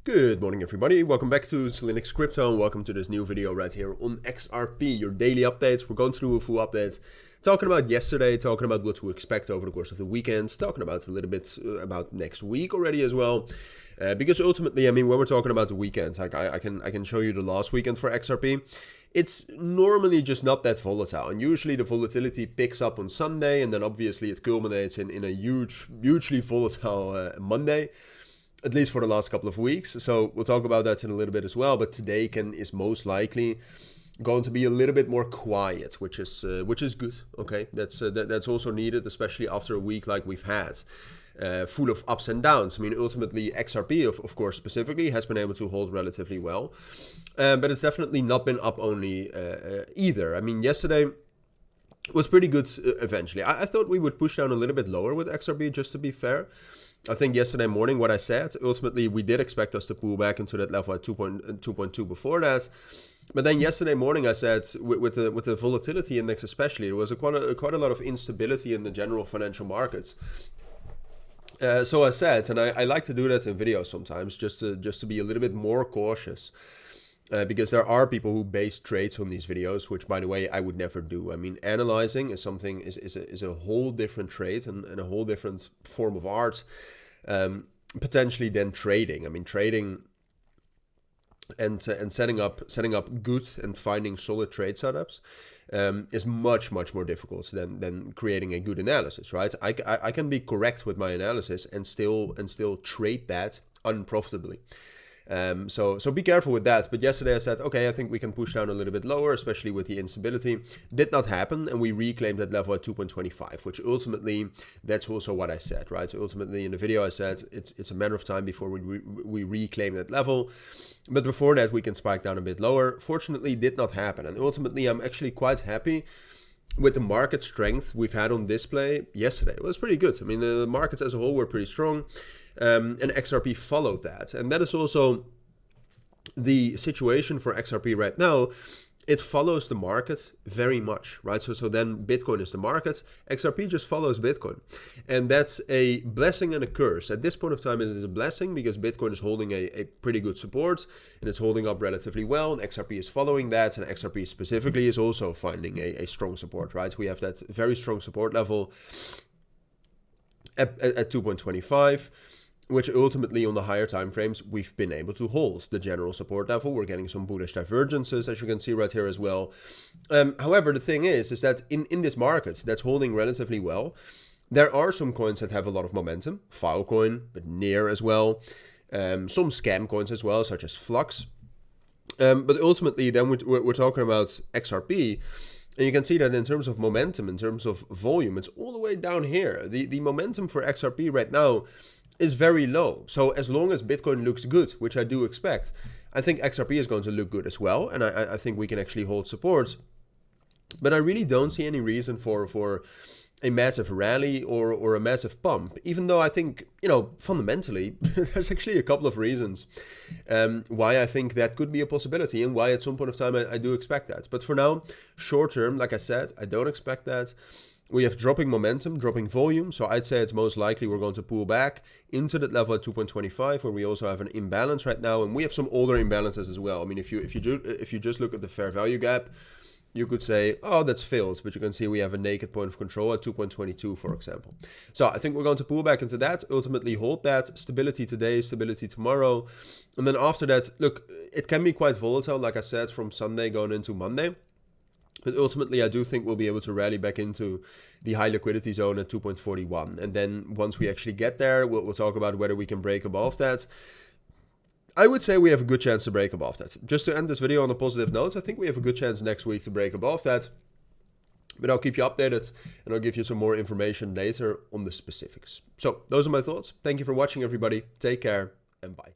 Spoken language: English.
Good morning everybody, welcome back to Cilinix Crypto and welcome to this new video right here on XRP, your daily updates. We're going to do a full update, talking about yesterday, talking about what to expect over the course of the weekend, talking about a little bit about next week already as well. Because ultimately, I mean, when we're talking about the weekend, like I can show you the last weekend for XRP. It's normally just not that volatile, and usually the volatility picks up on Sunday, and then obviously it culminates in a hugely volatile Monday. At least for the last couple of weeks. So we'll talk about that in a little bit as well. But today is most likely going to be a little bit more quiet, which is good. Okay, that's also needed, especially after a week like we've had, full of ups and downs. I mean, ultimately XRP, of course, specifically has been able to hold relatively well, but it's definitely not been up only either. I mean, yesterday was pretty good eventually. I thought we would push down a little bit lower with XRP, just to be fair. I think yesterday morning what I said, ultimately we did expect us to pull back into that level at 2.2 before that. But then yesterday morning I said, with the volatility index especially, there was quite a lot of instability in the general financial markets. So I said, and I like to do that in videos sometimes, just to be a little bit more cautious. Because there are people who base trades on these videos, which, by the way, I would never do. I mean, analyzing is something is a whole different trade and a whole different form of art, potentially than trading. I mean, trading and setting up good and finding solid trade setups is much more difficult than creating a good analysis, right? I can be correct with my analysis and still trade that unprofitably. So be careful with that. But yesterday I said, okay, I think we can push down a little bit lower, especially with the instability. Did not happen, and we reclaimed that level at 2.25, which ultimately, that's also what I said, right? So ultimately in the video I said it's a matter of time before we reclaim that level. But before that we can spike down a bit lower. Fortunately, did not happen, and ultimately I'm actually quite happy with the market strength we've had on display yesterday. It was pretty good. I mean, the markets as a whole were pretty strong. And XRP followed that. And that is also the situation for XRP right now. It follows the market very much, right? So then Bitcoin is the market. XRP just follows Bitcoin. And that's a blessing and a curse. At this point of time, it is a blessing because Bitcoin is holding a pretty good support and it's holding up relatively well. And XRP is following that. And XRP specifically is also finding a strong support, right? We have that very strong support level at 2.25. Which ultimately on the higher time frames we've been able to hold the general support level. We're getting some bullish divergences, as you can see right here as well. However, the thing is that in this market that's holding relatively well, there are some coins that have a lot of momentum. Filecoin, but Near as well. Some scam coins as well, such as Flux. But ultimately then we're talking about XRP. And you can see that in terms of momentum, in terms of volume, it's all the way down here. The momentum for XRP right now is very low. So as long as Bitcoin looks good, which I do expect, I think XRP is going to look good as well. And I think we can actually hold support. But I really don't see any reason for a massive rally or a massive pump, even though I think, you know, fundamentally, there's actually a couple of reasons why I think that could be a possibility and why at some point of time I do expect that. But for now, short term, like I said, I don't expect that. We have dropping momentum, dropping volume, so I'd say it's most likely we're going to pull back into that level at 2.25, where we also have an imbalance right now, and we have some older imbalances as well. I mean, if you just look at the fair value gap, you could say, oh, that's filled, but you can see we have a naked point of control at 2.22, for example. So I think we're going to pull back into that, ultimately hold that, stability today, stability tomorrow, and then after that, look, it can be quite volatile, like I said, from Sunday going into Monday. But ultimately, I do think we'll be able to rally back into the high liquidity zone at 2.41. And then once we actually get there, we'll talk about whether we can break above that. I would say we have a good chance to break above that. Just to end this video on a positive note, I think we have a good chance next week to break above that. But I'll keep you updated and I'll give you some more information later on the specifics. So those are my thoughts. Thank you for watching, everybody. Take care and bye.